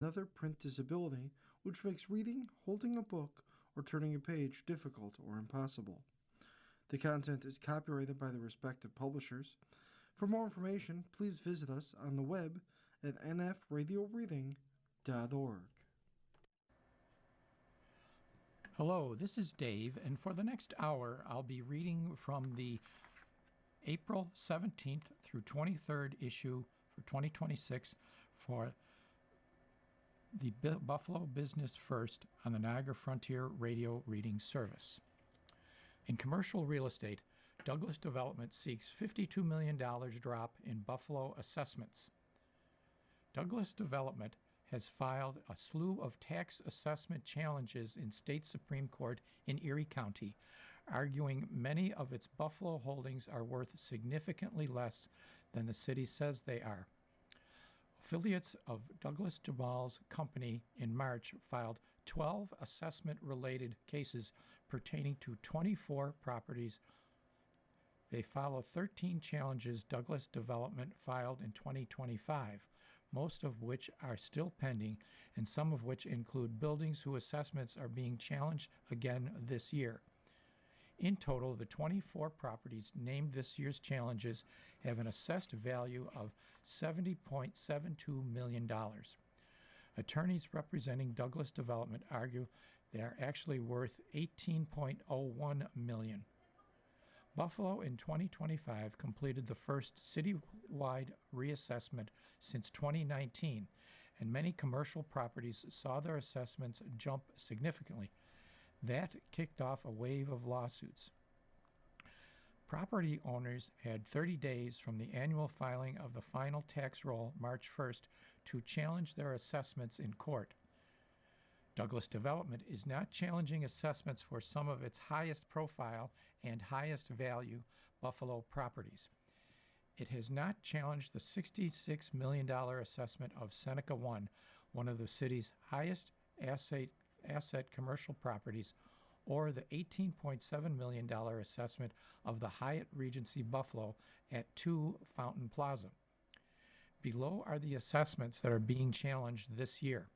another print disability, which makes reading, holding a book, or turning a page difficult or impossible. The content is copyrighted by the respective publishers. For more information, please visit us on the web at nfradioreading.org. Hello, this is Dave, and for the next hour, I'll be reading from the April 17th through 23rd issue for 2026 for the Buffalo Business First on the Niagara Frontier Radio Reading Service. In commercial real estate, Douglas Development seeks $52 million drop in Buffalo assessments. Douglas Development has filed a slew of tax assessment challenges in state Supreme Court in Erie County, arguing many of its Buffalo holdings are worth significantly less than the city says they are. Affiliates of Douglas Jamal's company in March filed 12 assessment-related cases pertaining to 24 properties. They follow 13 challenges Douglas Development filed in 2025, most of which are still pending, and some of which include buildings whose assessments are being challenged again this year. In total, the 24 properties named this year's challenges have an assessed value of $70.72 million. Attorneys representing Douglas Development argue they are actually worth $18.01 million. Buffalo in 2025 completed the first citywide reassessment since 2019, and many commercial properties saw their assessments jump significantly. That kicked off a wave of lawsuits. Property owners had 30 days from the annual filing of the final tax roll, March 1st, to challenge their assessments in court. Douglas Development is not challenging assessments for some of its highest profile and highest value Buffalo properties. It has not challenged the $66 million assessment of Seneca One, one of the city's highest asset commercial properties, or the $18.7 million assessment of the Hyatt Regency Buffalo at 2 Fountain Plaza. Below are the assessments that are being challenged this year.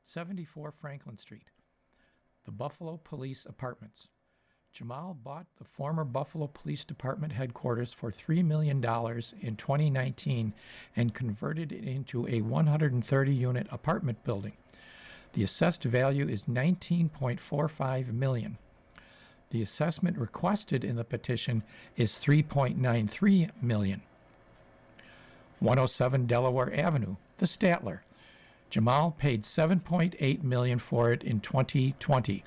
74 Franklin Street, the Buffalo Police Apartments. Jamal bought the former Buffalo Police Department headquarters for $3 million in 2019 and converted it into a 130-unit apartment building. The assessed value is $19.45 million. The assessment requested in the petition is $3.93 million. 107 Delaware Avenue, the Statler. Jamal paid $7.8 million for it in 2020.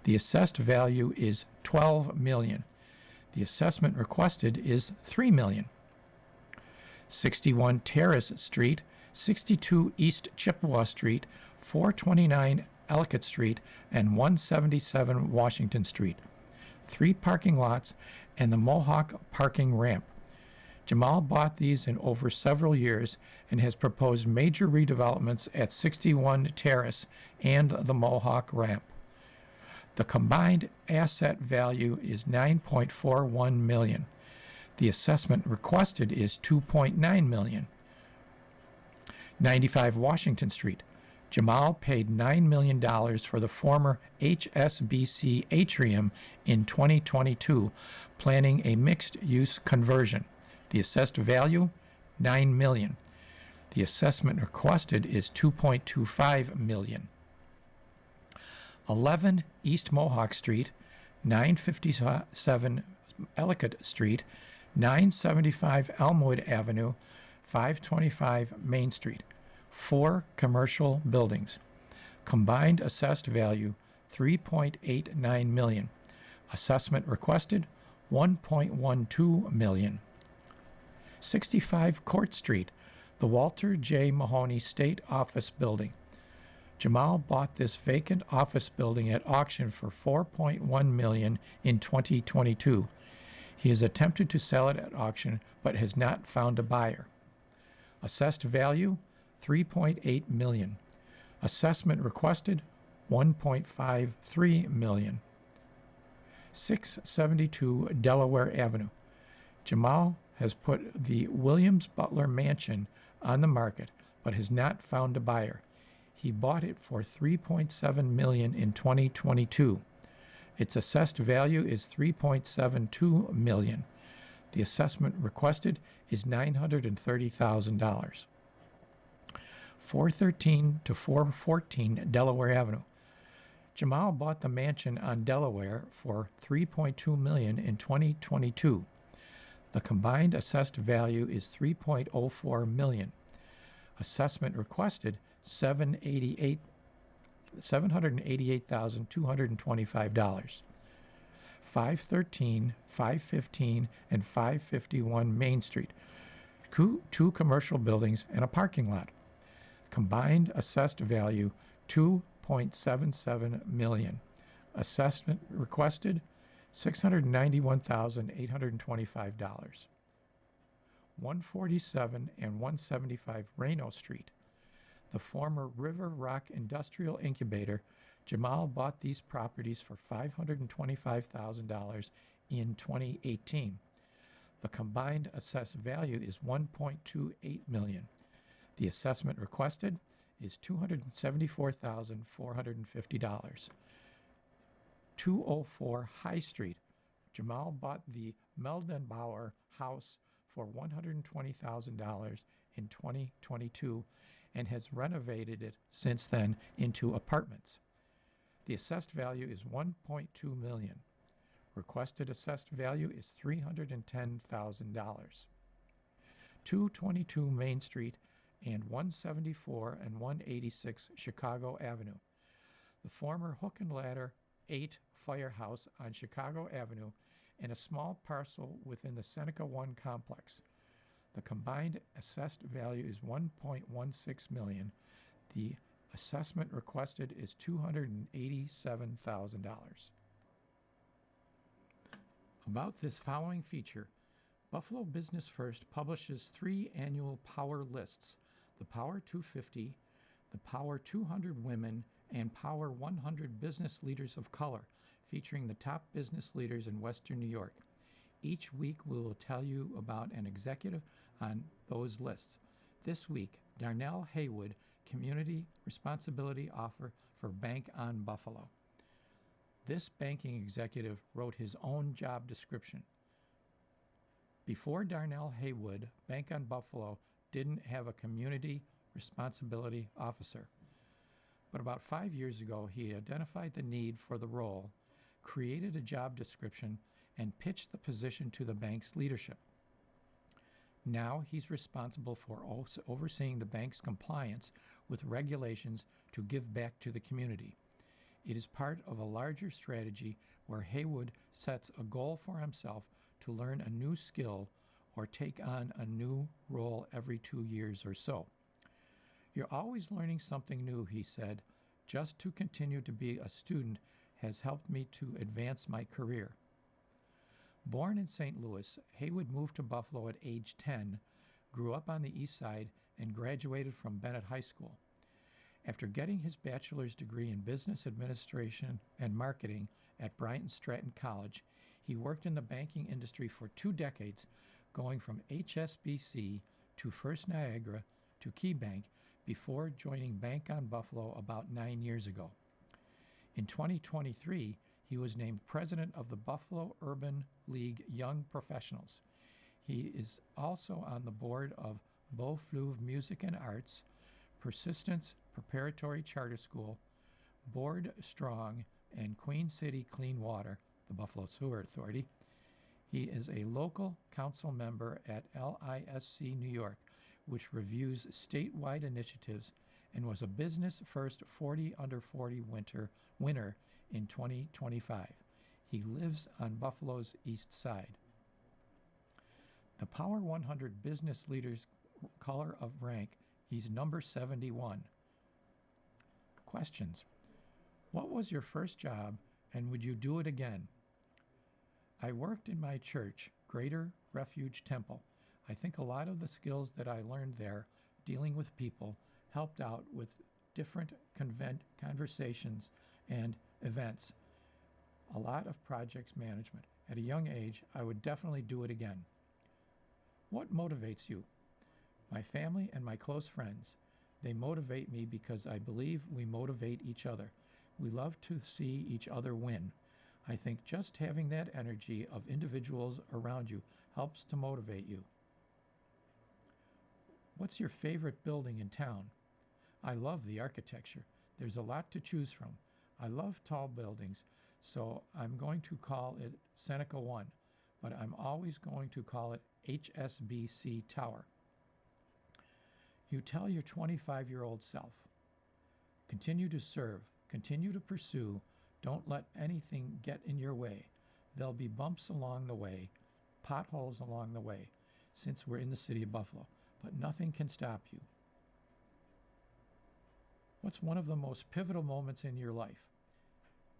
The assessed value is $12 million. The assessment requested is $3 million. 61 Terrace Street, 62 East Chippewa Street, 429 Ellicott Street, and 177 Washington Street. 3 parking lots and the Mohawk parking ramp. Jamal bought these in over several years and has proposed major redevelopments at 61 Terrace and the Mohawk ramp. The combined asset value is $9.41 million. The assessment requested is $2.9 million. 95 Washington Street. Jamal paid $9 million for the former HSBC atrium in 2022, planning a mixed-use conversion. The assessed value, $9 million. The assessment requested is $2.25 million. 11 East Mohawk Street, 957 Ellicott Street, 975 Elmwood Avenue, 525 Main Street. 4 commercial buildings. Combined assessed value, $3.89 million. Assessment requested, $1.12 million. 65 Court Street, the Walter J. Mahoney State Office Building. Jamal bought this vacant office building at auction for $4.1 million in 2022. He has attempted to sell it at auction, but has not found a buyer. Assessed value, $3.8 million. Assessment requested, $1.53 million. 672 Delaware Avenue. Jamal has put the Williams Butler Mansion on the market, but has not found a buyer. He bought it for $3.7 million in 2022. Its assessed value is $3.72 million. The assessment requested is $930,000. 413 to 414 Delaware Avenue. Jamal bought the mansion on Delaware for $3.2 million in 2022. The combined assessed value is $3.04 million. Assessment requested $788,225. 513, 515, and 551 Main Street. Two commercial buildings and a parking lot. Combined assessed value $2.77 million. Assessment requested $691,825. 147 and 175 Reno Street. The former River Rock Industrial Incubator. Jamal bought these properties for $525,000 in 2018. The combined assessed value is $1.28 million. The assessment requested is $274,450. 204 High Street. Jamal bought the Meldenbauer House for $120,000 in 2022 and has renovated it since then into apartments. The assessed value is $1.2 million. Requested assessed value is $310,000. 222 Main Street and 174 and 186 Chicago Avenue. The former Hook and Ladder 8 Firehouse on Chicago Avenue and a small parcel within the Seneca One complex. The combined assessed value is $1.16 million. The assessment requested is $287,000. About this following feature, Buffalo Business First publishes 3 annual Power lists: the Power 250, the Power 200 Women, and Power 100 Business Leaders of Color, featuring the top business leaders in Western New York. Each week we will tell you about an executive on those lists. This week, Darnell Haywood, Community Responsibility Officer for Bank on Buffalo. This banking executive wrote his own job description. Before Darnell Haywood, Bank on Buffalo didn't have a Community Responsibility Officer. But about 5 years ago, he identified the need for the role, created a job description, and pitched the position to the bank's leadership. Now he's responsible for overseeing the bank's compliance with regulations to give back to the community. It is part of a larger strategy where Haywood sets a goal for himself to learn a new skill or take on a new role every 2 years or so. You're always learning something new, he said. Just to continue to be a student has helped me to advance my career. Born in St. Louis, Haywood moved to Buffalo at age 10, grew up on the east side, and graduated from Bennett High School. After getting his bachelor's degree in business administration and marketing at Bryant Stratton College, he worked in the banking industry for 2 decades, going from HSBC to First Niagara to KeyBank before joining Bank on Buffalo about 9 years ago. In 2023, he was named president of the Buffalo Urban League Young Professionals. He is also on the board of Beau Fleuve Music and Arts, Persistence Preparatory Charter School, Board Strong, and Queen City Clean Water, the Buffalo Sewer Authority. He is a local council member at LISC New York, which reviews statewide initiatives, and was a Business First 40 Under 40 winner in 2025. He lives on Buffalo's east side. The Power 100 Business Leaders Color of Rank, he's number 71. Questions. What was your first job, and would you do it again? I worked in my church, Greater Refuge Temple. I think a lot of the skills that I learned there, dealing with people, helped out with different conversations and events. A lot of projects management. At a young age, I would definitely do it again. What motivates you? My family and my close friends. They motivate me because I believe we motivate each other. We love to see each other win. I think just having that energy of individuals around you helps to motivate you. What's your favorite building in town? I love the architecture. There's a lot to choose from. I love tall buildings, so I'm going to call it Seneca 1, but I'm always going to call it HSBC Tower. You tell your 25-year-old self, continue to serve, continue to pursue, don't let anything get in your way. There'll be bumps along the way, potholes along the way, since we're in the city of Buffalo, but nothing can stop you. What's one of the most pivotal moments in your life?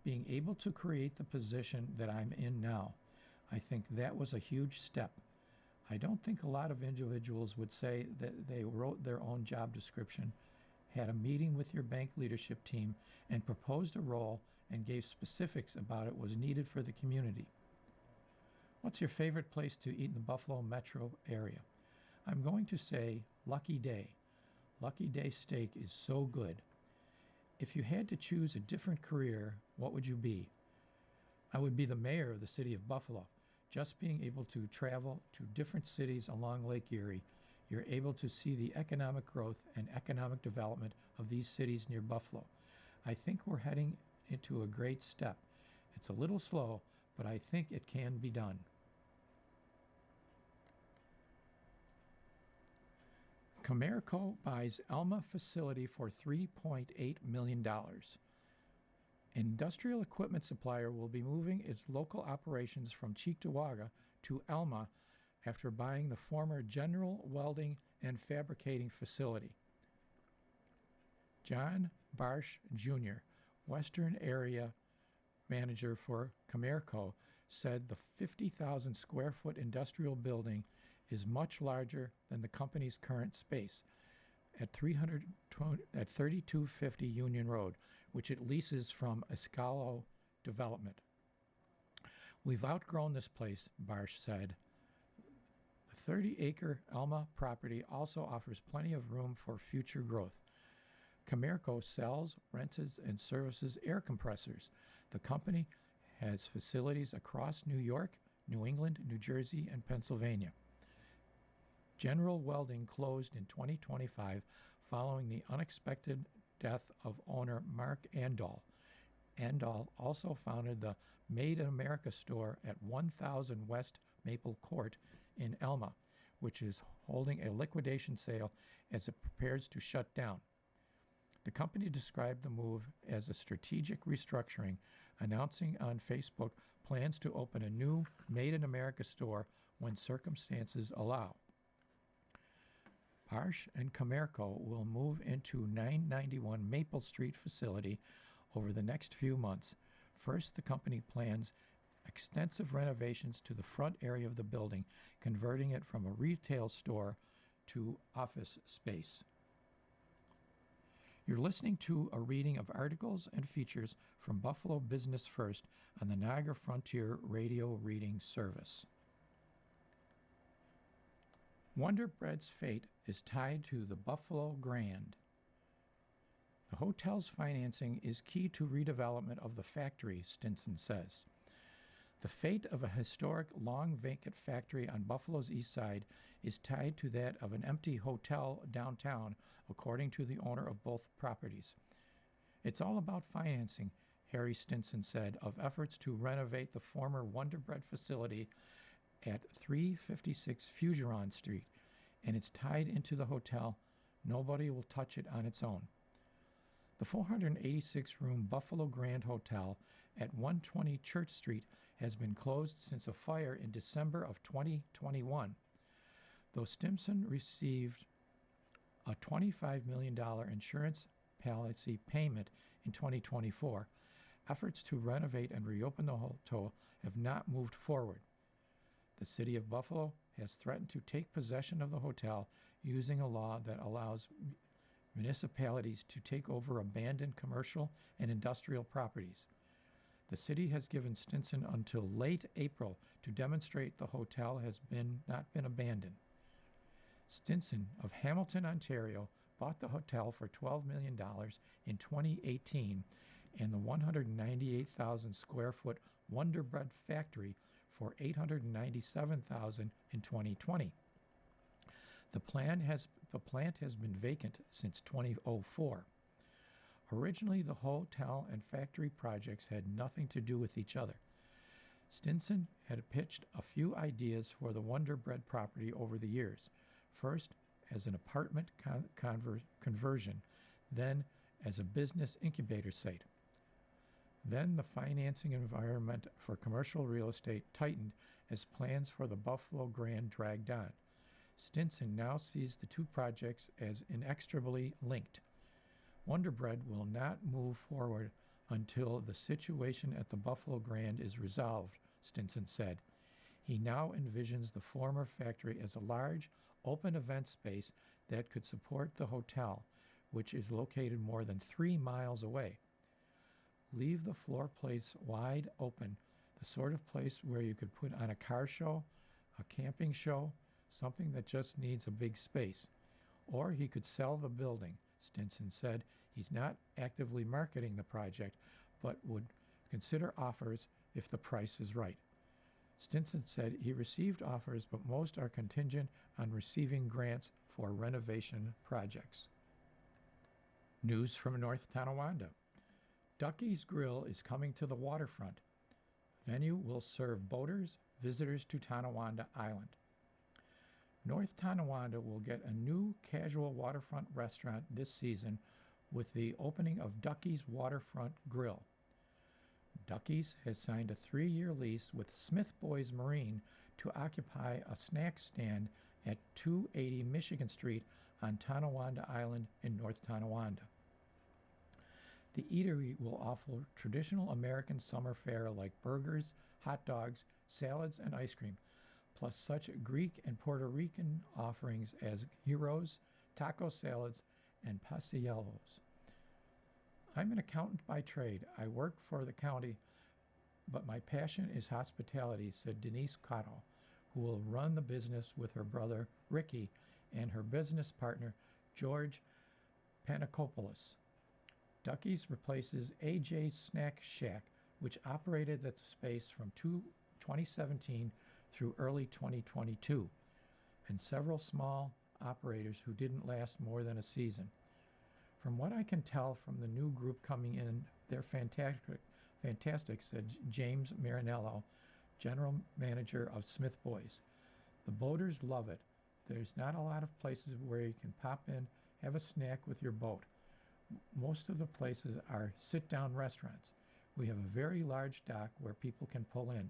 Being able to create the position that I'm in now. I think that was a huge step. I don't think a lot of individuals would say that they wrote their own job description, had a meeting with your bank leadership team, and proposed a role and gave specifics about it was needed for the community. What's your favorite place to eat in the Buffalo metro area? I'm going to say Lucky Day. Lucky Day steak is so good. If you had to choose a different career, what would you be? I would be the mayor of the city of Buffalo. Just being able to travel to different cities along Lake Erie, you're able to see the economic growth and economic development of these cities near Buffalo. I think we're heading into a great step. It's a little slow, but I think it can be done. Comerico buys Elma facility for $3.8 million. Industrial equipment supplier will be moving its local operations from Cheektowaga to Elma after buying the former General Welding and Fabricating facility. John Barsh Jr., Western Area Manager for Comerico, said the 50,000 square foot industrial building is much larger than the company's current space at 3250 Union Road, which it leases from Escalo Development. We've outgrown this place, Barsh said. The 30-acre Elma property also offers plenty of room for future growth. Comerico sells, rents, and services air compressors. The company has facilities across New York, New England, New Jersey, and Pennsylvania. General Welding closed in 2025 following the unexpected death of owner Mark Andal. Andal also founded the Made in America store at 1000 West Maple Court in Elma, which is holding a liquidation sale as it prepares to shut down. The company described the move as a strategic restructuring, announcing on Facebook plans to open a new Made in America store when circumstances allow. Barsh and Comerico will move into 991 Maple Street facility over the next few months. First, the company plans extensive renovations to the front area of the building, converting it from a retail store to office space. You're listening to a reading of articles and features from Buffalo Business First on the Niagara Frontier Radio Reading Service. Wonder Bread's fate is tied to the Buffalo Grand. The hotel's financing is key to redevelopment of the factory, Stinson says. The fate of a historic, long-vacant factory on Buffalo's east side is tied to that of an empty hotel downtown, according to the owner of both properties. It's all about financing, Harry Stinson said, of efforts to renovate the former Wonder Bread facility at 356 Fougeron Street, and it's tied into the hotel. Nobody will touch it on its own. The 486-room Buffalo Grand Hotel at 120 Church Street has been closed since a fire in December of 2021. Though Stinson received a $25 million insurance policy payment in 2024, efforts to renovate and reopen the hotel have not moved forward. The city of Buffalo has threatened to take possession of the hotel using a law that allows municipalities to take over abandoned commercial and industrial properties. The city has given Stinson until late April to demonstrate the hotel has not been abandoned. Stinson of Hamilton, Ontario, bought the hotel for $12 million in 2018 and the 198,000 square foot Wonder Bread factory for $897,000 in 2020. The plant has been vacant since 2004. Originally, the hotel and factory projects had nothing to do with each other. Stinson had pitched a few ideas for the Wonder Bread property over the years, first as an apartment conversion, then as a business incubator site. Then the financing environment for commercial real estate tightened as plans for the Buffalo Grand dragged on. Stinson now sees the two projects as inextricably linked. Wonder Bread will not move forward until the situation at the Buffalo Grand is resolved, Stinson said. He now envisions the former factory as a large, open event space that could support the hotel, which is located more than 3 miles away. Leave the floor plates wide open, the sort of place where you could put on a car show, a camping show, something that just needs a big space. Or he could sell the building, Stinson said. He's not actively marketing the project, but would consider offers if the price is right. Stinson said he received offers, but most are contingent on receiving grants for renovation projects. News from North Tonawanda. Ducky's Grill is coming to the waterfront. Venue will serve boaters, visitors to Tonawanda Island. North Tonawanda will get a new casual waterfront restaurant this season with the opening of Ducky's Waterfront Grill. Ducky's has signed a 3-year lease with Smith Boys Marine to occupy a snack stand at 280 Michigan Street on Tonawanda Island in North Tonawanda. The eatery will offer traditional American summer fare like burgers, hot dogs, salads, and ice cream, plus such Greek and Puerto Rican offerings as gyros, taco salads, and pastelillos. I'm an accountant by trade. I work for the county, but my passion is hospitality, said Denise Cotto, who will run the business with her brother Ricky and her business partner George Panakopoulos. Ducky's replaces AJ's Snack Shack, which operated at the space from 2017 through early 2022, and several small operators who didn't last more than a season. From what I can tell from the new group coming in, they're fantastic, said James Marinello, general manager of Smith Boys. The boaters love it. There's not a lot of places where you can pop in, have a snack with your boat. Most of the places are sit-down restaurants. We have a very large dock where people can pull in.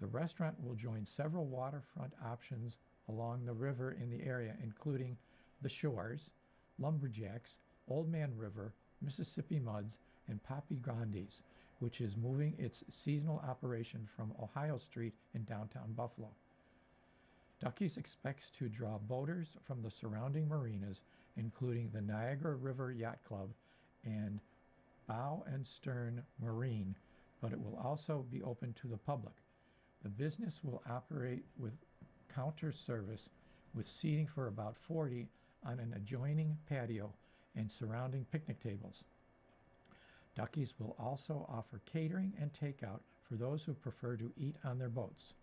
The restaurant will join several waterfront options along the river in the area, including the Shores, Lumberjacks, Old Man River, Mississippi Muds, and Papi Grandes, which is moving its seasonal operation from Ohio Street in downtown Buffalo. Ducky's expects to draw boaters from the surrounding marinas, including the Niagara River Yacht Club and Bow and Stern Marine, but it will also be open to the public. The business will operate with counter service with seating for about 40 on an adjoining patio and surrounding picnic tables. Ducky's will also offer catering and takeout for those who prefer to eat on their boats.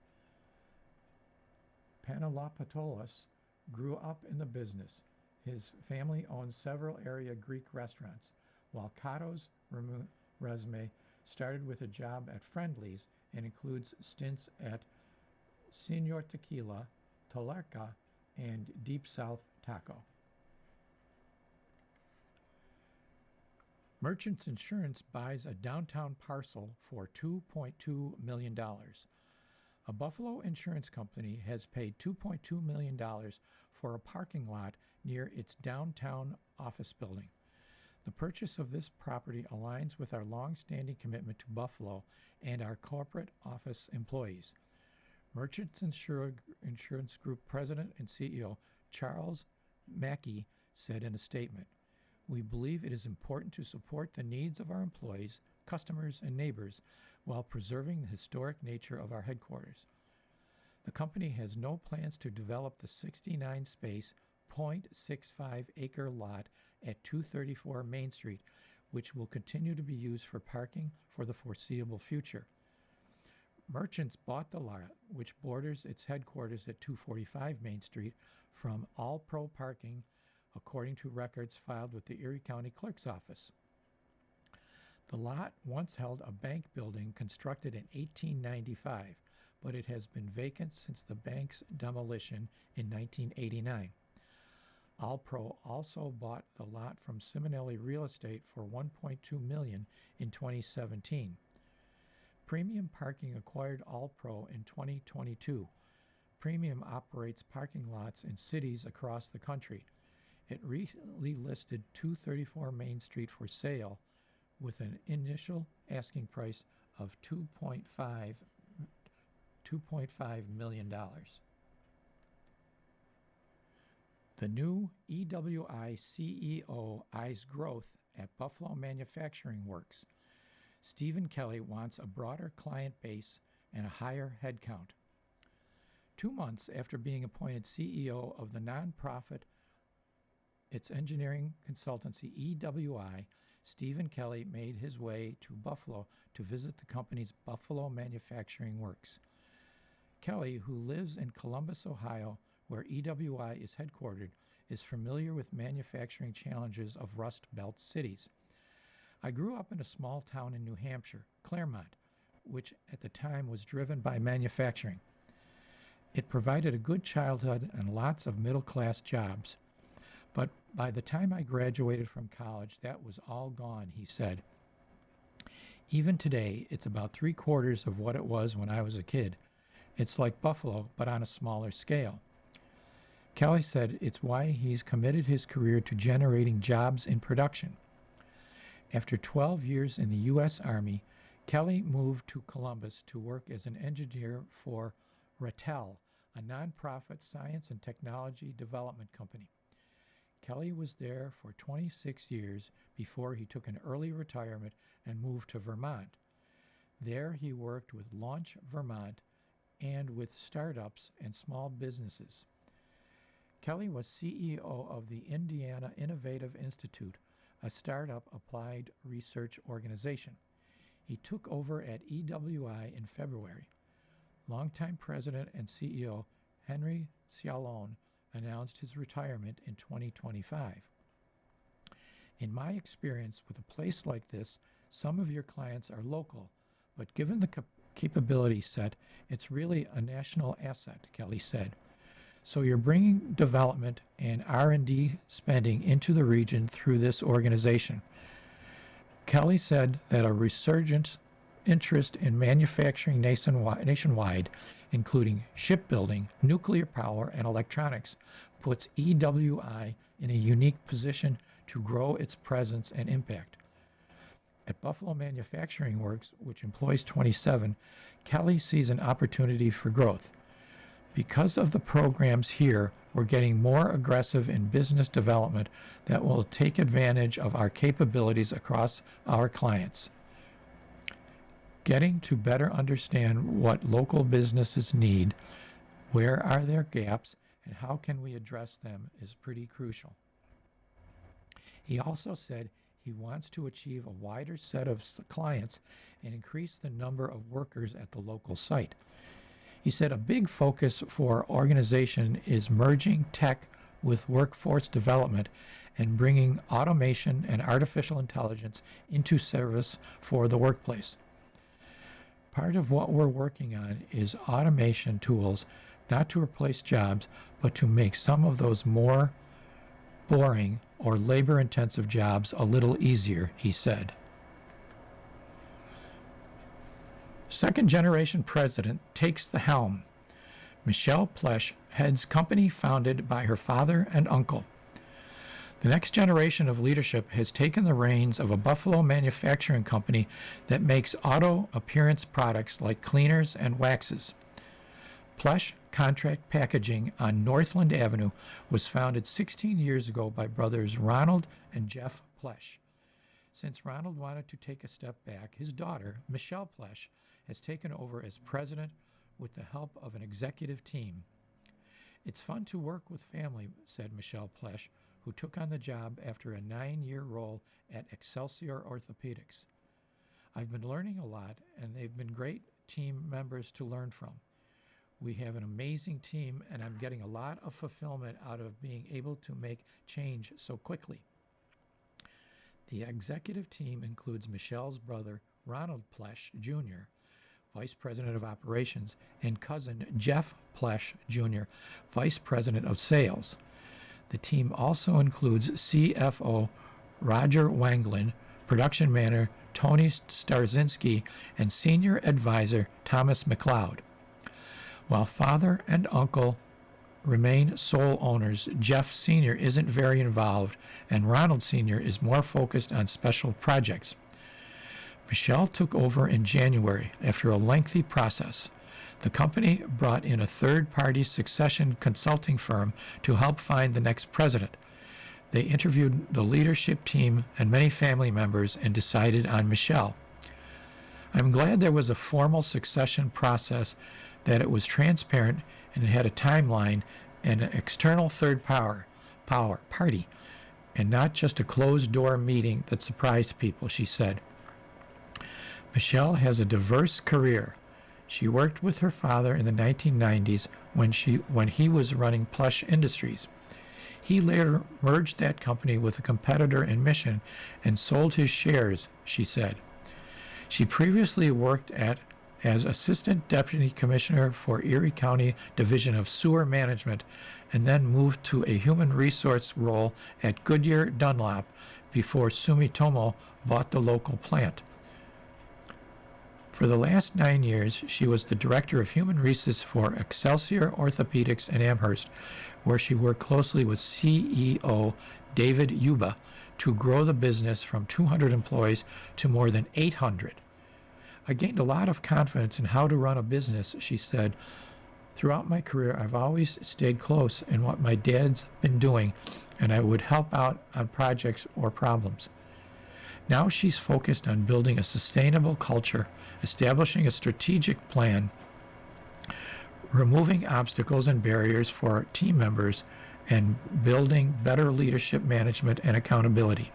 Panalopoulos grew up in the business. His family owns several area Greek restaurants, while Cotto's resume started with a job at Friendly's and includes stints at Senor Tequila, Talarca, and Deep South Taco. Merchants Insurance buys a downtown parcel for $2.2 million. A Buffalo insurance company has paid $2.2 million for a parking lot near its downtown office building. The purchase of this property aligns with our long-standing commitment to Buffalo and our corporate office employees. Merchants Insurance Group President and CEO Charles Mackey said in a statement, "We believe it is important to support the needs of our employees, customers, and neighbors while preserving the historic nature of our headquarters. The company has no plans to develop the 69-space 0.65-acre lot at 234 Main Street, which will continue to be used for parking for the foreseeable future. Merchants bought the lot, which borders its headquarters at 245 Main Street, from All Pro Parking, according to records filed with the Erie County Clerk's Office. The lot once held a bank building constructed in 1895, but it has been vacant since the bank's demolition in 1989. Allpro also bought the lot from Simonelli Real Estate for $1.2 million in 2017. Premium Parking acquired Allpro in 2022. Premium operates parking lots in cities across the country. It recently listed 234 Main Street for sale with an initial asking price of $2.5 million. The new EWI CEO eyes growth at Buffalo Manufacturing Works. Stephen Kelly wants a broader client base and a higher headcount. 2 months after being appointed CEO of the nonprofit, its engineering consultancy EWI, Stephen Kelly made his way to Buffalo to visit the company's Buffalo Manufacturing Works. Kelly, who lives in Columbus, Ohio, where EWI is headquartered, is familiar with manufacturing challenges of Rust Belt cities. I grew up in a small town in New Hampshire, Claremont, which at the time was driven by manufacturing. It provided a good childhood and lots of middle-class jobs. But by the time I graduated from college, that was all gone, he said. Even today, it's about 3/4 of what it was when I was a kid. It's like Buffalo, but on a smaller scale. Kelly said it's why he's committed his career to generating jobs in production. After 12 years in the U.S. Army, Kelly moved to Columbus to work as an engineer for Rattel, a nonprofit science and technology development company. Kelly was there for 26 years before he took an early retirement and moved to Vermont. There he worked with Launch Vermont and with startups and small businesses. Kelly was CEO of the Indiana Innovative Institute, a startup applied research organization. He took over at EWI in February. Longtime president and CEO Henry Cialone announced his retirement in 2025. In my experience with a place like this, some of your clients are local, but given the capability set, it's really a national asset, Kelly said. So you're bringing development and R&D spending into the region through this organization. Kelly said that a resurgent interest in manufacturing nationwide, including shipbuilding, nuclear power, and electronics, puts EWI in a unique position to grow its presence and impact. At Buffalo Manufacturing Works, which employs 27, Kelly sees an opportunity for growth. Because of the programs here, we're getting more aggressive in business development that will take advantage of our capabilities across our clients. Getting to better understand what local businesses need, where are their gaps, and how can we address them is pretty crucial. He also said he wants to achieve a wider set of clients and increase the number of workers at the local site. He said a big focus for our organization is merging tech with workforce development and bringing automation and artificial intelligence into service for the workplace. Part of what we're working on is automation tools, not to replace jobs, but to make some of those more boring or labor-intensive jobs a little easier, he said. Second-generation president takes the helm. Michelle Plesch heads company founded by her father and uncle. The next generation of leadership has taken the reins of a Buffalo manufacturing company that makes auto appearance products like cleaners and waxes. Plesch Contract Packaging on Northland Avenue was founded 16 years ago by brothers Ronald and Jeff Plesch. Since Ronald wanted to take a step back, his daughter, Michelle Plesch, has taken over as president with the help of an executive team. It's fun to work with family, said Michelle Plesh, who took on the job after a 9-year role at Excelsior Orthopedics. I've been learning a lot, and they've been great team members to learn from. We have an amazing team, and I'm getting a lot of fulfillment out of being able to make change so quickly. The executive team includes Michelle's brother, Ronald Plesh Jr., Vice President of Operations, and cousin Jeff Plesh Jr., Vice President of Sales. The team also includes CFO Roger Wanglin, Production Manager Tony Starzinski, and Senior Advisor Thomas McLeod. While father and uncle remain sole owners, Jeff Sr. isn't very involved, and Ronald Sr. is more focused on special projects. Michelle took over in January after a lengthy process. The company brought in a third-party succession consulting firm to help find the next president. They interviewed the leadership team and many family members and decided on Michelle. I'm glad there was a formal succession process, that it was transparent and it had a timeline and an external third party, and not just a closed-door meeting that surprised people, she said. Michelle has a diverse career. She worked with her father in the 1990s when he was running Plush Industries. He later merged that company with a competitor in Mission and sold his shares, she said. She previously worked as Assistant Deputy Commissioner for Erie County Division of Sewer Management and then moved to a human resource role at Goodyear Dunlop before Sumitomo bought the local plant. For the last 9 years, she was the Director of Human Resources for Excelsior Orthopedics in Amherst, where she worked closely with CEO David Yuba to grow the business from 200 employees to more than 800. I gained a lot of confidence in how to run a business, she said. Throughout my career, I've always stayed close in what my dad's been doing, and I would help out on projects or problems. Now she's focused on building a sustainable culture, establishing a strategic plan, removing obstacles and barriers for team members, and building better leadership management and accountability.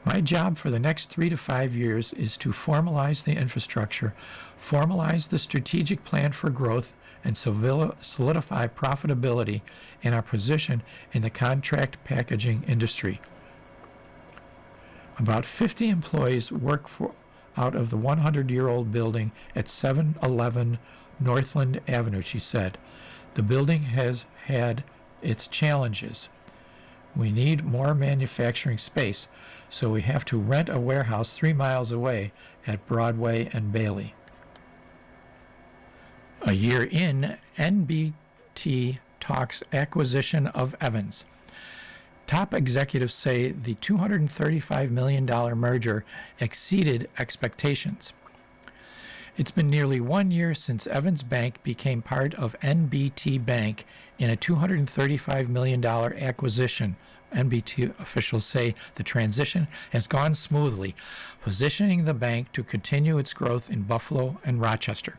My job for the next 3 to 5 years is to formalize the infrastructure, formalize the strategic plan for growth, and solidify profitability in our position in the contract packaging industry. About 50 employees work out of the 100-year-old building at 711 Northland Avenue, she said. The building has had its challenges. We need more manufacturing space, so we have to rent a warehouse 3 miles away at Broadway and Bailey. A year in, NBT talks acquisition of Evans. Top executives say the $235 million merger exceeded expectations. It's been nearly 1 year since Evans Bank became part of NBT Bank in a $235 million acquisition. NBT officials say the transition has gone smoothly, positioning the bank to continue its growth in Buffalo and Rochester.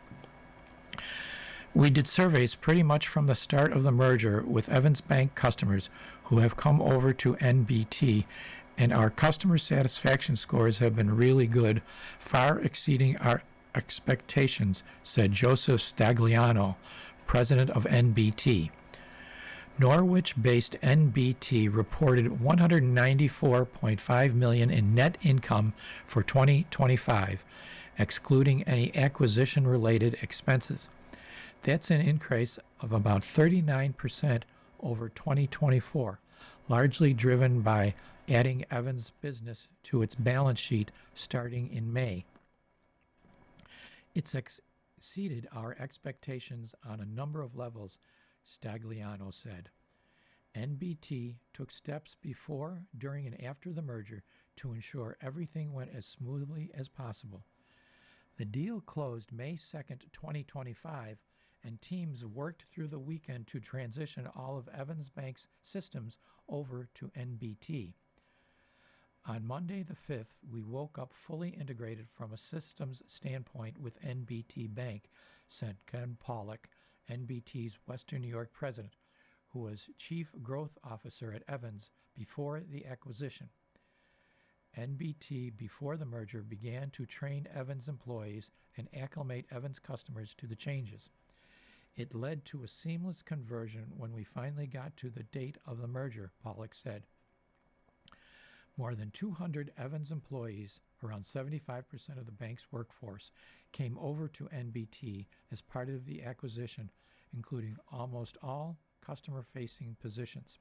We did surveys pretty much from the start of the merger with Evans Bank customers who have come over to NBT, and our customer satisfaction scores have been really good, far exceeding our expectations, said Joseph Stagliano, president of NBT. Norwich-based NBT reported $194.5 million in net income for 2025, excluding any acquisition-related expenses. That's an increase of about 39% over 2024, largely driven by adding Evans' business to its balance sheet starting in May. It's exceeded our expectations on a number of levels, Stagliano said. NBT took steps before, during, and after the merger to ensure everything went as smoothly as possible. The deal closed May 2nd, 2025, and teams worked through the weekend to transition all of Evans Bank's systems over to NBT. On Monday the 5th, we woke up fully integrated from a systems standpoint with NBT Bank, said Ken Pollock, NBT's Western New York president, who was chief growth officer at Evans before the acquisition. NBT, before the merger, began to train Evans employees and acclimate Evans customers to the changes. It led to a seamless conversion when we finally got to the date of the merger, Pollock said. More than 200 Evans employees, around 75% of the bank's workforce, came over to NBT as part of the acquisition, including almost all customer-facing positions.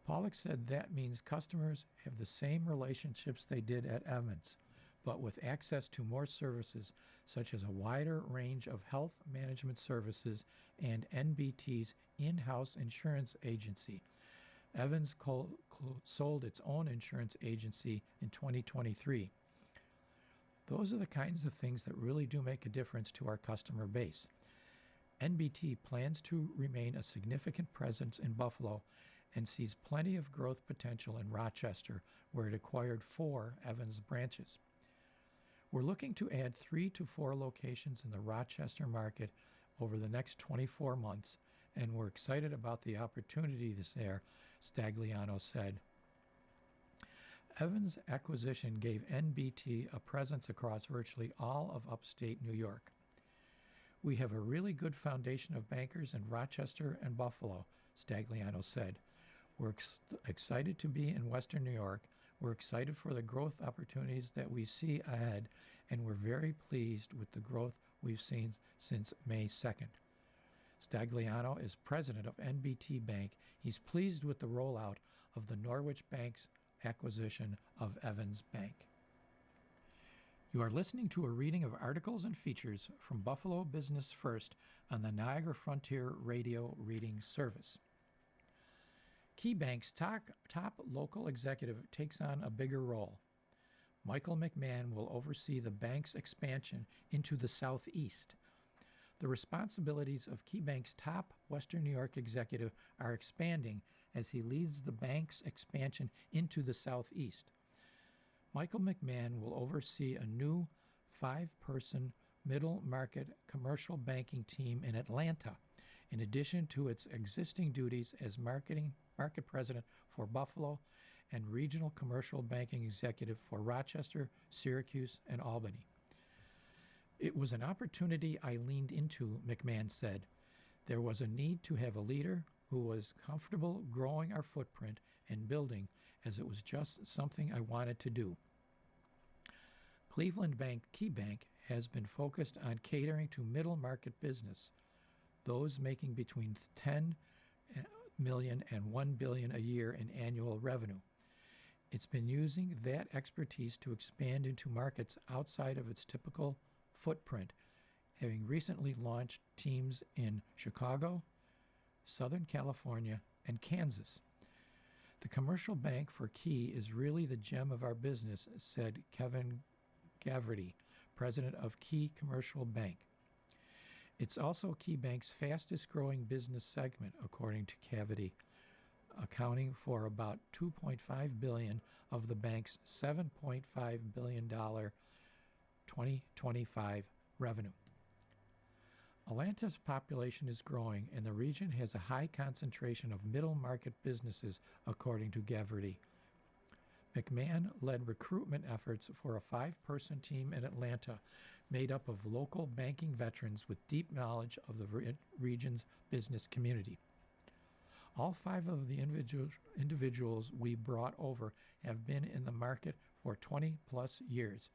Pollock said that means customers have the same relationships they did at Evans, but with access to more services, such as a wider range of health management services and NBT's in-house insurance agency. Evans sold its own insurance agency in 2023. Those are the kinds of things that really do make a difference to our customer base. NBT plans to remain a significant presence in Buffalo and sees plenty of growth potential in Rochester, where it acquired 4 Evans branches. We're looking to add 3 to 4 locations in the Rochester market over the next 24 months, and we're excited about the opportunities there, Stagliano said. Evans' acquisition gave NBT a presence across virtually all of upstate New York. We have a really good foundation of bankers in Rochester and Buffalo, Stagliano said. We're excited to be in Western New York. We're excited for the growth opportunities that we see ahead, and we're very pleased with the growth we've seen since May 2nd. Stagliano is president of NBT Bank. He's pleased with the rollout of the Norwich Bank's acquisition of Evans Bank. You are listening to a reading of articles and features from Buffalo Business First on the Niagara Frontier Radio Reading Service. KeyBank's top local executive takes on a bigger role. Michael McMahon will oversee the bank's expansion into the Southeast. The responsibilities of KeyBank's top Western New York executive are expanding as he leads the bank's expansion into the Southeast. Michael McMahon will oversee a new 5-person middle market commercial banking team in Atlanta, in addition to its existing duties as market president for Buffalo and regional commercial banking executive for Rochester, Syracuse, and Albany. It was an opportunity I leaned into, McMahon said. There was a need to have a leader who was comfortable growing our footprint and building, as it was just something I wanted to do. Cleveland Bank KeyBank has been focused on catering to middle market business, those making between 10 million and 1 billion a year in annual revenue. It's been using that expertise to expand into markets outside of its typical footprint, having recently launched teams in Chicago, Southern California, and Kansas. The commercial bank for Key is really the gem of our business, said Kevin Gavrity, president of Key Commercial Bank. It's also KeyBank's fastest growing business segment, according to Gavrity, accounting for about $2.5 billion of the bank's $7.5 billion 2025 revenue. Atlanta's population is growing, and the region has a high concentration of middle-market businesses, according to Gavrity. McMahon led recruitment efforts for a 5-person team in Atlanta made up of local banking veterans with deep knowledge of the region's business community. All 5 of the individuals we brought over have been in the market for 20-plus years,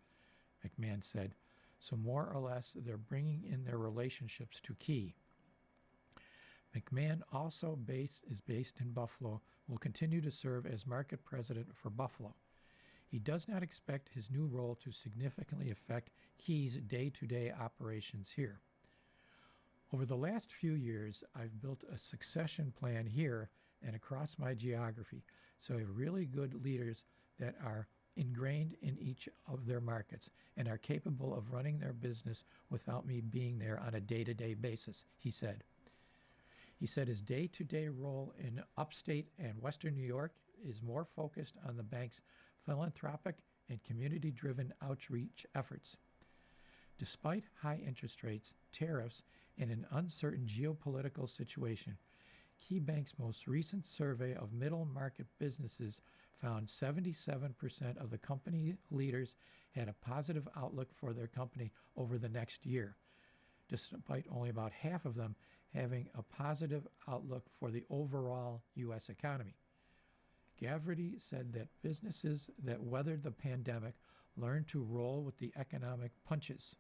McMahon said. So more or less, they're bringing in their relationships to Key. McMahon also is based in Buffalo, will continue to serve as market president for Buffalo. He does not expect his new role to significantly affect Key's day-to-day operations here. Over the last few years, I've built a succession plan here and across my geography, so I have really good leaders that are ingrained in each of their markets and are capable of running their business without me being there on a day-to-day basis, he said. He said his day-to-day role in upstate and Western New York is more focused on the bank's philanthropic and community-driven outreach efforts. Despite high interest rates, tariffs, in an uncertain geopolitical situation. KeyBank's most recent survey of middle market businesses found 77% of the company leaders had a positive outlook for their company over the next year, despite only about half of them having a positive outlook for the overall U.S. economy. Gavrity said that businesses that weathered the pandemic learned to roll with the economic punches.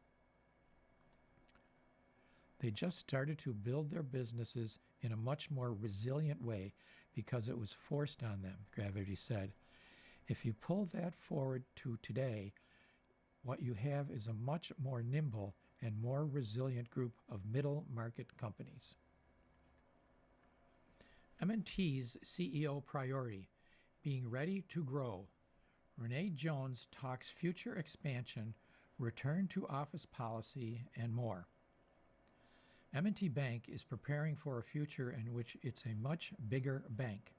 They just started to build their businesses in a much more resilient way because it was forced on them, Gavrity said. If you pull that forward to today, what you have is a much more nimble and more resilient group of middle market companies. M&T's CEO priority, being ready to grow. Renee Jones talks future expansion, return to office policy, and more. M&T Bank is preparing for a future in which it's a much bigger bank.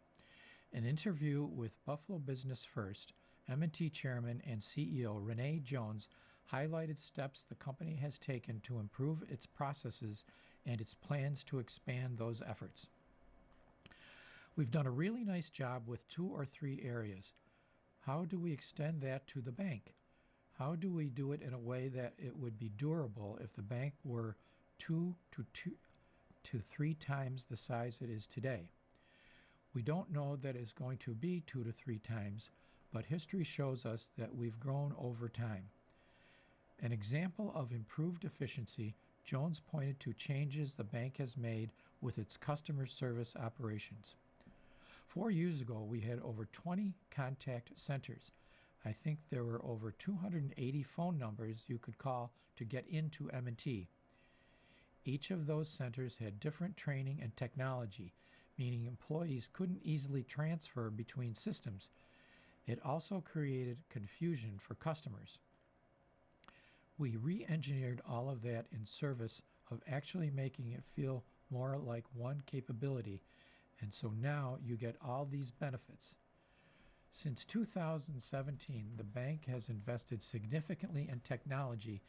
An interview with Buffalo Business First, M&T Chairman and CEO Renee Jones highlighted steps the company has taken to improve its processes and its plans to expand those efforts. We've done a really nice job with 2 or 3 areas. How do we extend that to the bank? How do we do it in a way that it would be durable if the bank were 2 to 3 times the size it is today? We don't know that it's going to be 2 to 3 times, but history shows us that we've grown over time. An example of improved efficiency, Jones pointed to changes the bank has made with its customer service operations. 4 years ago, we had over 20 contact centers. I think there were over 280 phone numbers you could call to get into M&T. Each of those centers had different training and technology, meaning employees couldn't easily transfer between systems. It also created confusion for customers. We re-engineered all of that in service of actually making it feel more like one capability, and so now you get all these benefits. Since 2017, the bank has invested significantly in technology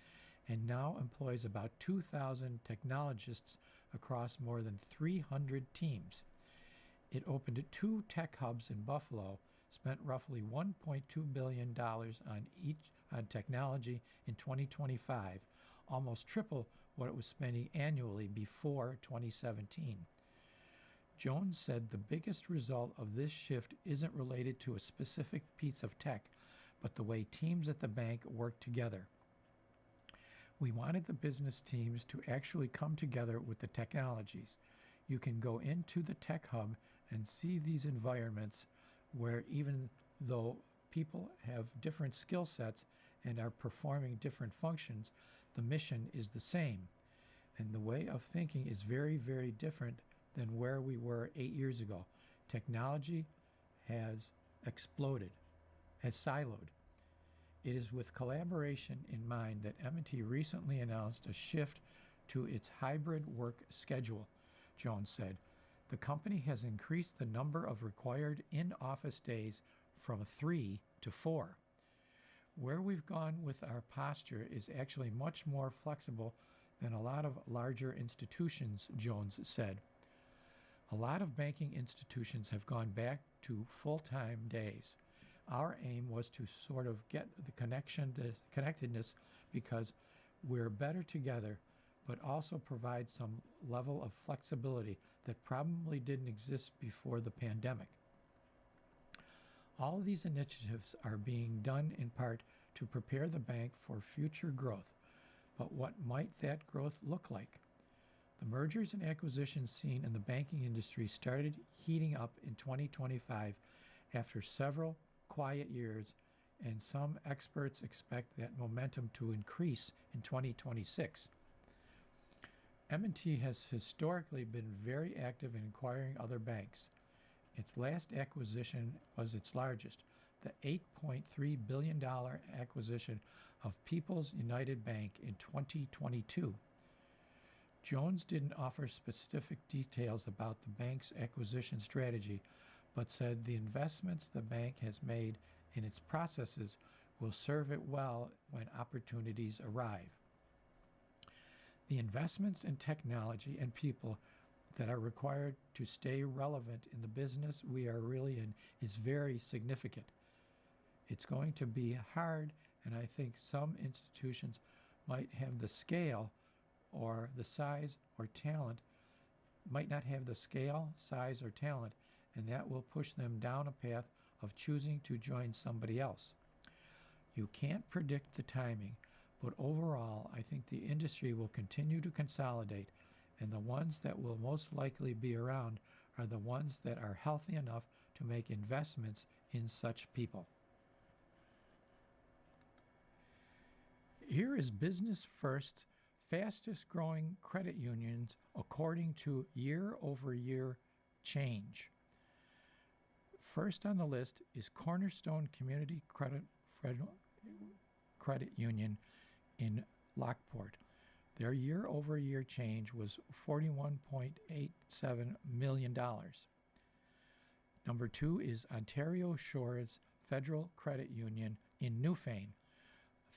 and now employs about 2,000 technologists across more than 300 teams. It opened 2 tech hubs in Buffalo, spent roughly $1.2 billion on technology in 2025, almost triple what it was spending annually before 2017. Jones said the biggest result of this shift isn't related to a specific piece of tech, but the way teams at the bank work together. We wanted the business teams to actually come together with the technologies. You can go into the tech hub and see these environments where even though people have different skill sets and are performing different functions, the mission is the same. And the way of thinking is very, very different than where we were 8 years ago. Technology has exploded, has siloed. It is with collaboration in mind that M&T recently announced a shift to its hybrid work schedule, Jones said. The company has increased the number of required in-office days from 3 to 4. Where we've gone with our posture is actually much more flexible than a lot of larger institutions, Jones said. A lot of banking institutions have gone back to full-time days. Our aim was to sort of get the connectedness because we're better together, but also provide some level of flexibility that probably didn't exist before the pandemic. All of these initiatives are being done in part to prepare the bank for future growth. But what might that growth look like? The mergers and acquisitions seen in the banking industry started heating up in 2025 after several quiet years, and some experts expect that momentum to increase in 2026. M&T has historically been very active in acquiring other banks. Its last acquisition was its largest, the $8.3 billion acquisition of People's United Bank in 2022. Jones didn't offer specific details about the bank's acquisition strategy, but said the investments the bank has made in its processes will serve it well when opportunities arrive. The investments in technology and people that are required to stay relevant in the business we are really in is very significant. It's going to be hard, and I think some institutions might have the scale or the size or talent, might not have the scale, size, or talent, and that will push them down a path of choosing to join somebody else. You can't predict the timing, but overall, I think the industry will continue to consolidate, and the ones that will most likely be around are the ones that are healthy enough to make investments in such people. Here is Business First's fastest growing credit unions according to year-over-year change. First on the list is Cornerstone Community Credit Union in Lockport. Their year-over-year change was $41.87 million. Number 2 is Ontario Shores Federal Credit Union in Newfane,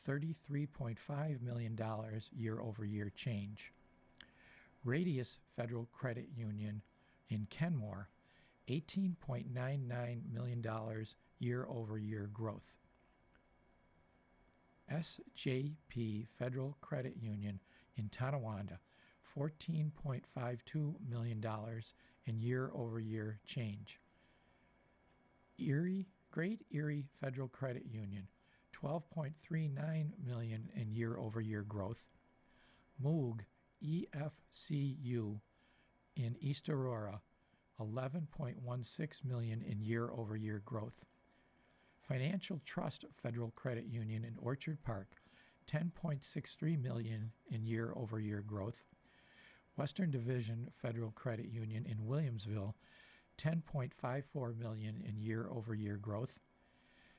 $33.5 million year-over-year change. Radius Federal Credit Union in Kenmore, $18.99 million year-over-year growth. SJP Federal Credit Union in Tonawanda, $14.52 million in year-over-year change. Great Erie Federal Credit Union, $12.39 million in year-over-year growth. Moog EFCU in East Aurora, $11.16 million in year-over-year growth. Financial Trust Federal Credit Union in Orchard Park, $10.63 million in year-over-year growth. Western Division Federal Credit Union in Williamsville, $10.54 million in year-over-year growth.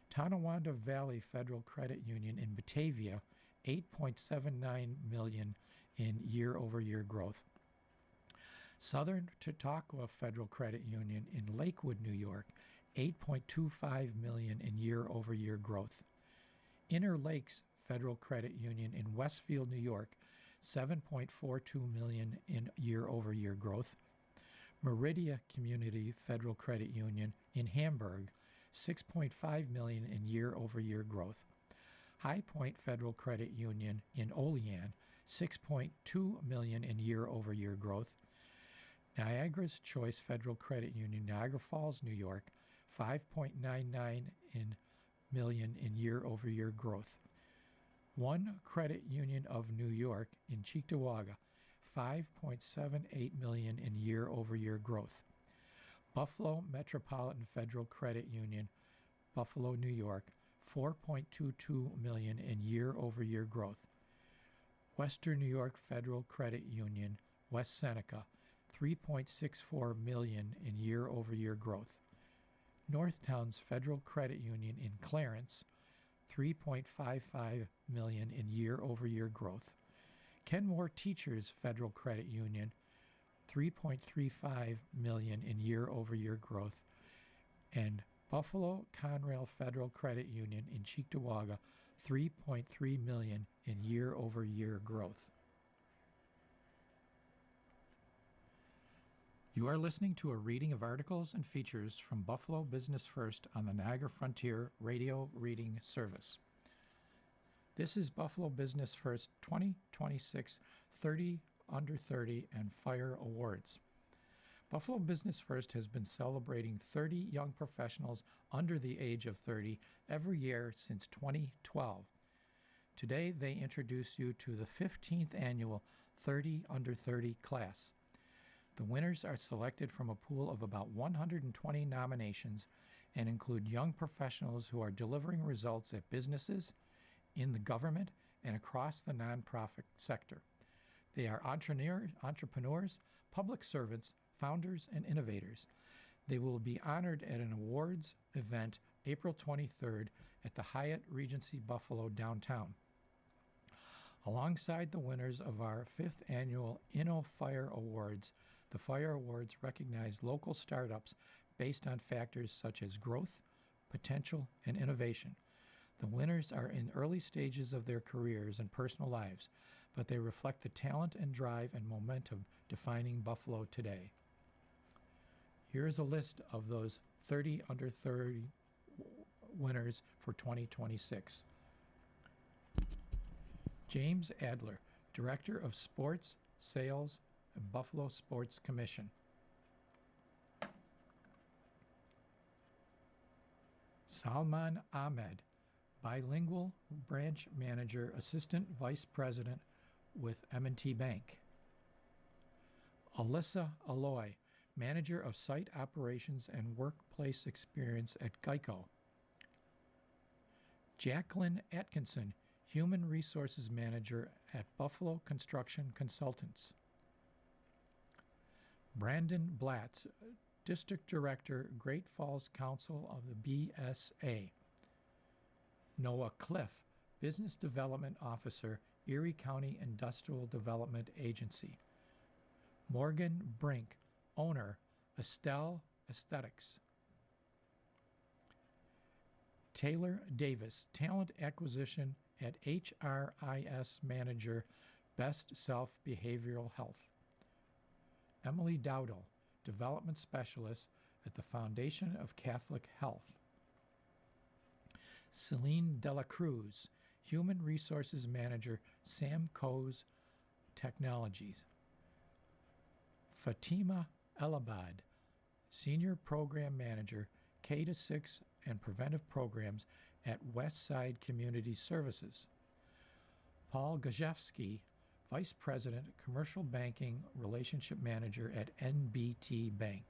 Tonawanda Valley Federal Credit Union in Batavia, $8.79 million in year-over-year growth. Southern Chautauqua Federal Credit Union in Lakewood, New York, $8.25 million in year-over-year growth. Inner Lakes Federal Credit Union in Westfield, New York, $7.42 million in year-over-year growth. Meridia Community Federal Credit Union in Hamburg, $6.5 million in year-over-year growth. High Point Federal Credit Union in Olean, $6.2 million in year-over-year growth. Niagara's Choice Federal Credit Union, Niagara Falls, New York, $5.99 million in year-over-year growth. One Credit Union of New York in Cheektowaga, $5.78 million in year-over-year growth. Buffalo Metropolitan Federal Credit Union, Buffalo, New York, $4.22 million in year-over-year growth. Western New York Federal Credit Union, West Seneca, $3.64 million in year-over-year growth. Northtown's Federal Credit Union in Clarence, $3.55 million in year-over-year growth. Kenmore Teachers Federal Credit Union, $3.35 million in year-over-year growth. And Buffalo Conrail Federal Credit Union in Cheektowaga, $3.3 million in year-over-year growth. You are listening to a reading of articles and features from Buffalo Business First on the Niagara Frontier Radio Reading Service. This is Buffalo Business First 2026 30 Under 30 and Fire Awards. Buffalo Business First has been celebrating 30 young professionals under the age of 30 every year since 2012. Today, they introduce you to the 15th annual 30 Under 30 class. The winners are selected from a pool of about 120 nominations and include young professionals who are delivering results at businesses, in the government, and across the nonprofit sector. They are entrepreneurs, public servants, founders, and innovators. They will be honored at an awards event April 23rd at the Hyatt Regency Buffalo downtown. Alongside the winners of our 5th annual InnoFire Awards, the Fire Awards recognize local startups based on factors such as growth, potential, and innovation. The winners are in early stages of their careers and personal lives, but they reflect the talent and drive and momentum defining Buffalo today. Here is a list of those 30 under 30 winners for 2026. James Adler, Director of Sports, Sales, and Buffalo Sports Commission. Salman Ahmed, Bilingual Branch Manager, Assistant Vice President with M&T Bank. Alyssa Aloy, Manager of Site Operations and Workplace Experience at Geico. Jacqueline Atkinson, Human Resources Manager at Buffalo Construction Consultants. Brandon Blatz, District Director, Great Falls Council of the BSA. Noah Cliff, Business Development Officer, Erie County Industrial Development Agency. Morgan Brink, Owner, Estelle Aesthetics. Taylor Davis, Talent Acquisition at HRIS Manager, Best Self Behavioral Health. Emily Dowdle, Development Specialist at the Foundation of Catholic Health. Celine Dela Cruz, Human Resources Manager, Samco's Technologies. Fatima Elabad, Senior Program Manager, K-6 and Preventive Programs at Westside Community Services. Paul Gajewski, Vice President, Commercial Banking Relationship Manager at NBT Bank.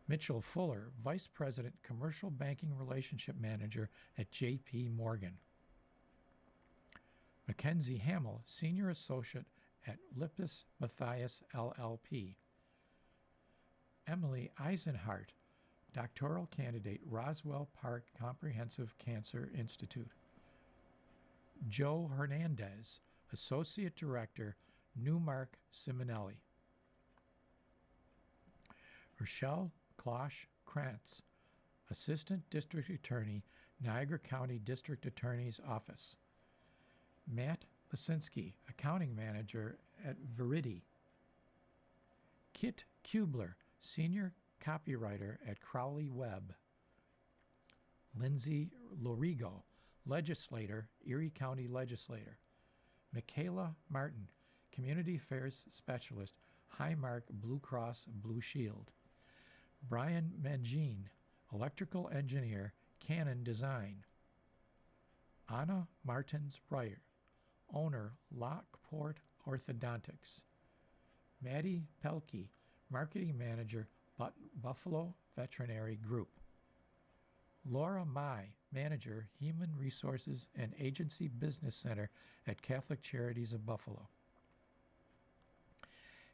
Mitchell Fuller, Vice President, Commercial Banking Relationship Manager at J.P. Morgan. Mackenzie Hamill, Senior Associate at Lippis Matthias LLP. Emily Eisenhart, Doctoral Candidate, Roswell Park Comprehensive Cancer Institute. Joe Hernandez, Associate Director, Newmark Simonelli. Rochelle Klosh Krantz, Assistant District Attorney, Niagara County District Attorney's Office. Matt Lisinski, Accounting Manager at Veridi. Kit Kubler, Senior Copywriter at Crowley Webb. Lindsay Lorigo, Legislator, Erie County Legislator. Michaela Martin, Community Affairs Specialist, Highmark Blue Cross Blue Shield. Brian Mangine, Electrical Engineer, Canon Design. Anna Martins-Breyer, Owner, Lockport Orthodontics. Maddie Pelkey, Marketing Manager, Buffalo Veterinary Group. Laura Mai, Manager, Human Resources and Agency Business Center at Catholic Charities of Buffalo.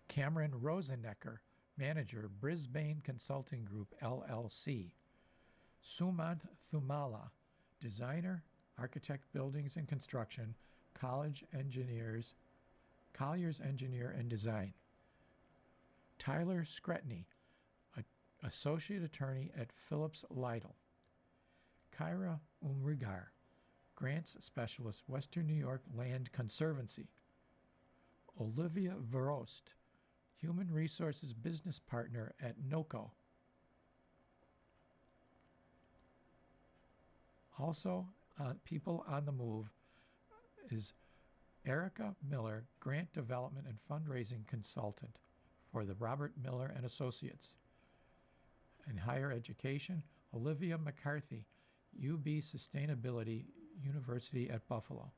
Cameron Rosenecker, Manager, Brisbane Consulting Group, LLC. Sumant Thumala, Designer, Architect Buildings and Construction, Colliers Engineer and Design. Tyler Scretny, Associate Attorney at Phillips Lytle. Kyra Umrigar, Grants Specialist, Western New York Land Conservancy. Olivia Verost, Human Resources Business Partner at NOCO. Also, people on the move is Erica Miller, Grant Development and Fundraising Consultant for the Robert Miller and Associates. In higher education, Olivia McCarthy, UB Sustainability University at Buffalo.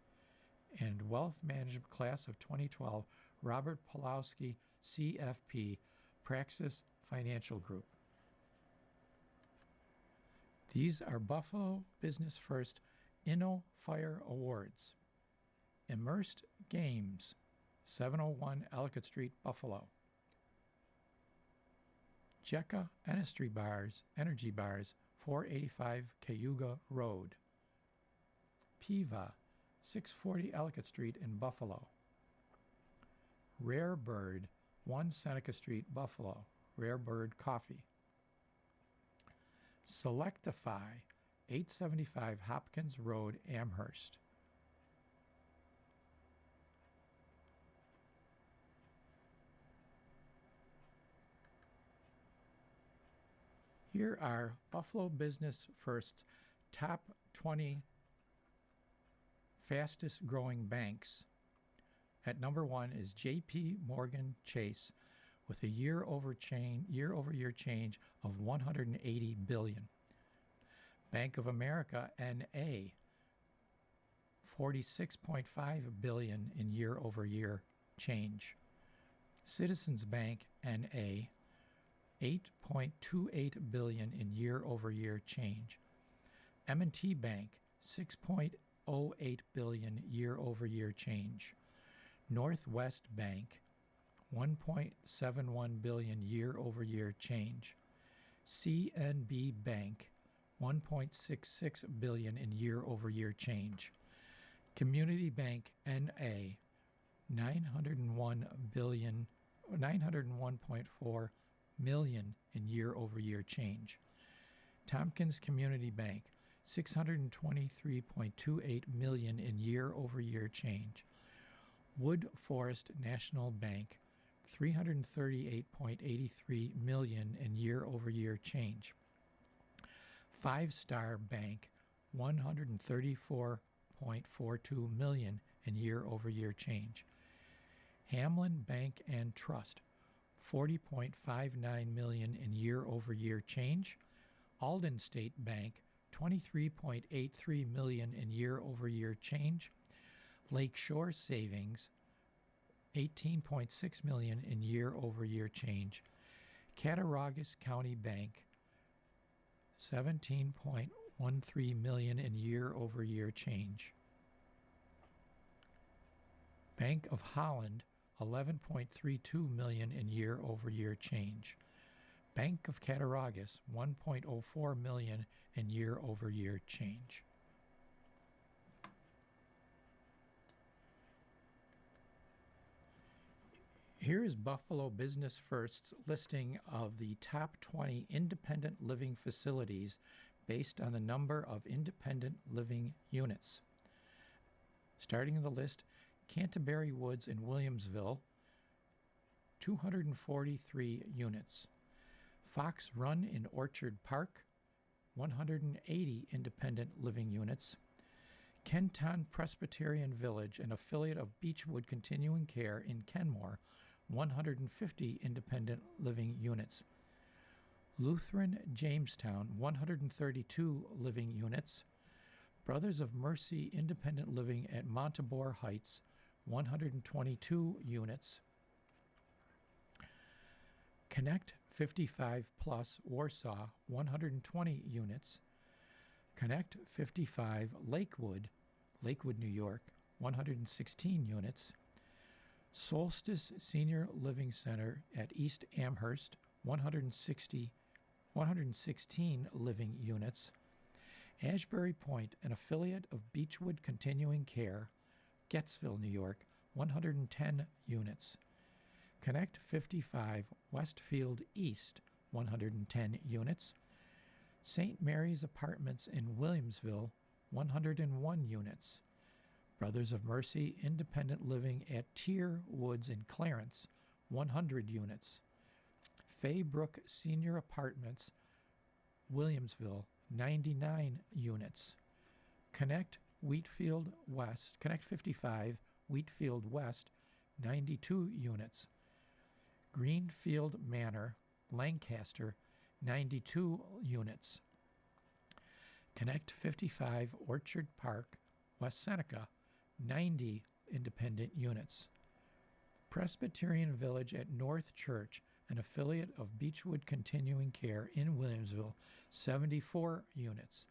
And Wealth Management Class of 2012, Robert Pulowski, CFP, Praxis Financial Group. These are Buffalo Business First InnoFire Awards. Immersed Games, 701 Ellicott Street, Buffalo. Jekka Energy Bars, 485 Cayuga Road. Piva, 640 Ellicott Street in Buffalo. Rare Bird, 1 Seneca Street, Buffalo. Rare Bird Coffee. Selectify, 875 Hopkins Road, Amherst. Here are Buffalo Business First's top 20 fastest growing banks. At number 1 is JP Morgan Chase with a year-over-year change of $180 billion. Bank of America NA, $46.5 billion in year-over-year change. Citizens Bank NA, $8.28 billion in year-over-year change. M&T Bank, $6.08 billion year-over-year change. Northwest Bank, $1.71 billion year-over-year change. CNB Bank, $1.66 billion in year-over-year change. Community Bank NA, $901.4 million in year-over-year change. Tompkins Community Bank, $623.28 million in year-over-year change. Wood Forest National Bank, $338.83 million in year-over-year change. Five Star Bank, $134.42 million in year-over-year change. Hamlin Bank and Trust, $40.59 million in year-over-year change. Alden State Bank, $23.83 million in year-over-year change. Lakeshore Savings, $18.6 million in year-over-year change. Cattaraugus County Bank, $17.13 million in year-over-year change. Bank of Holland, $11.32 million in year-over-year change. Bank of Cattaraugus, $1.04 million in year-over-year change. Here is Buffalo Business First's listing of the top 20 independent living facilities based on the number of independent living units. Starting in the list, Canterbury Woods in Williamsville, 243 units. Fox Run in Orchard Park, 180 independent living units. Kenton Presbyterian Village, an affiliate of Beechwood Continuing Care in Kenmore, 150 independent living units. Lutheran Jamestown, 132 living units. Brothers of Mercy Independent Living at Montabor Heights, 122 units. Connect 55 Plus Warsaw, 120 units. Connect 55 Lakewood, New York, 116 units. Solstice Senior Living Center at East Amherst, 116 living units. Ashbury Point, an affiliate of Beechwood Continuing Care, Gettsville, New York, 110 units. Connect 55 Westfield East, 110 units. St. Mary's Apartments in Williamsville, 101 units. Brothers of Mercy Independent Living at Tier Woods in Clarence, 100 units. Faybrook Senior Apartments, Williamsville, 99 units. Connect 55 Wheatfield West, 92 units. Greenfield Manor, Lancaster, 92 units. Connect 55 Orchard Park, West Seneca, 90 independent units. Presbyterian Village at North Church, an affiliate of Beechwood Continuing Care in Williamsville, 74 units.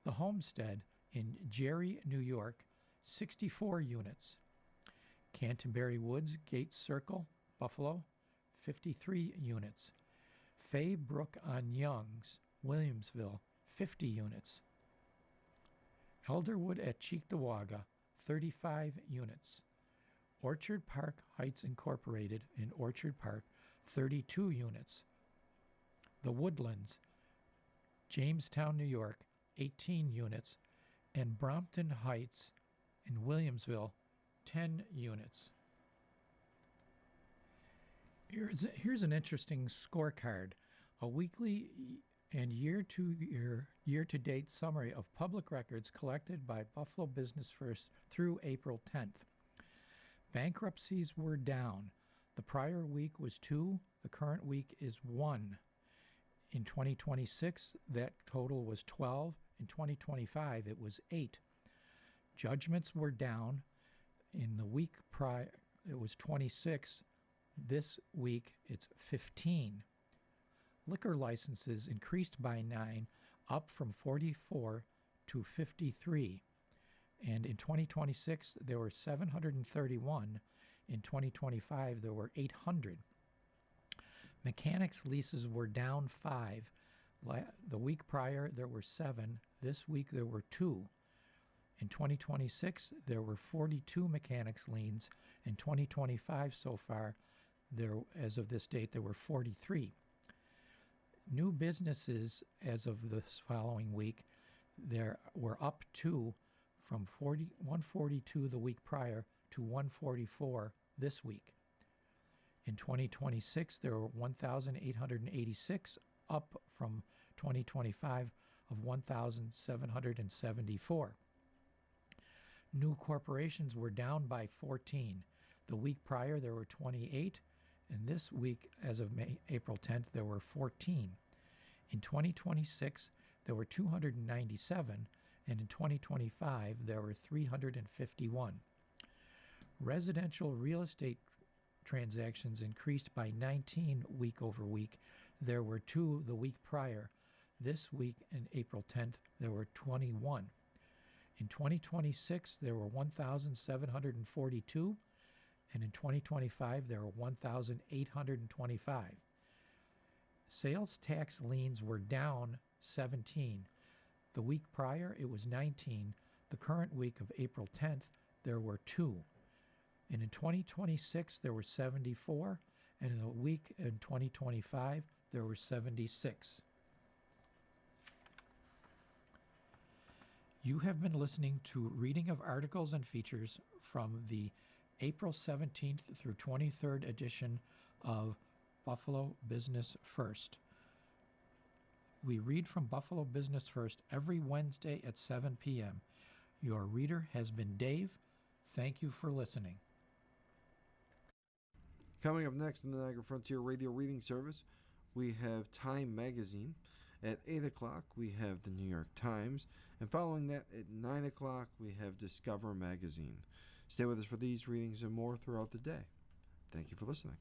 The Homestead in Jerry, New York, 64 units. Canterbury Woods Gates Circle, Buffalo, 53 units. Faybrook on Youngs, Williamsville, 50 units. Elderwood at Cheektowaga, 35 units. Orchard Park Heights Incorporated in Orchard Park, 32 units. The Woodlands, Jamestown, New York, 18 units. And Brompton Heights in Williamsville, 10 units. Here's an interesting scorecard. A weekly and year-to-date summary of public records collected by Buffalo Business First through April 10th. Bankruptcies were down. The prior week was 2. The current week is 1. In 2026, that total was 12. In 2025, it was 8. Judgments were down. In the week prior, it was 26. This week, it's 15. Liquor licenses increased by 9, up from 44 to 53. And in 2026, there were 731. In 2025, there were 800. Mechanics leases were down 5. The week prior, there were 7. This week, there were 2. In 2026, there were 42 mechanics liens. In 2025 so far, as of this date, there were 43. New businesses as of this following week, there were up 2 from 142 the week prior to 144 this week. In 2026, there were 1,886, up from 2025 of 1,774. New corporations were down by 14. The week prior, there were 28, and this week, as of April 10th, there were 14. In 2026, there were 297, and in 2025, there were 351. Residential real estate transactions increased by 19 week over week. There were 2 the week prior. This week, in April 10th, there were 21. In 2026, there were 1,742, and in 2025, there were 1,825. Sales tax liens were down 17. The week prior, it was 19. The current week of April 10th, there were 2. And in 2026, there were 74. And in the week in 2025, there were 76. You have been listening to reading of articles and features from the April 17th through 23rd edition of Buffalo Business First. We read from Buffalo Business First every Wednesday at 7 p.m. Your reader has been Dave. Thank you for listening. Coming up next in the Niagara Frontier Radio Reading Service, we have Time Magazine. At 8 o'clock, we have the New York Times. And following that, at 9 o'clock, we have Discover Magazine. Stay with us for these readings and more throughout the day. Thank you for listening.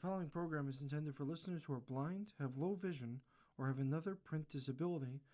following program is intended for listeners who are blind, have low vision, or have another print disability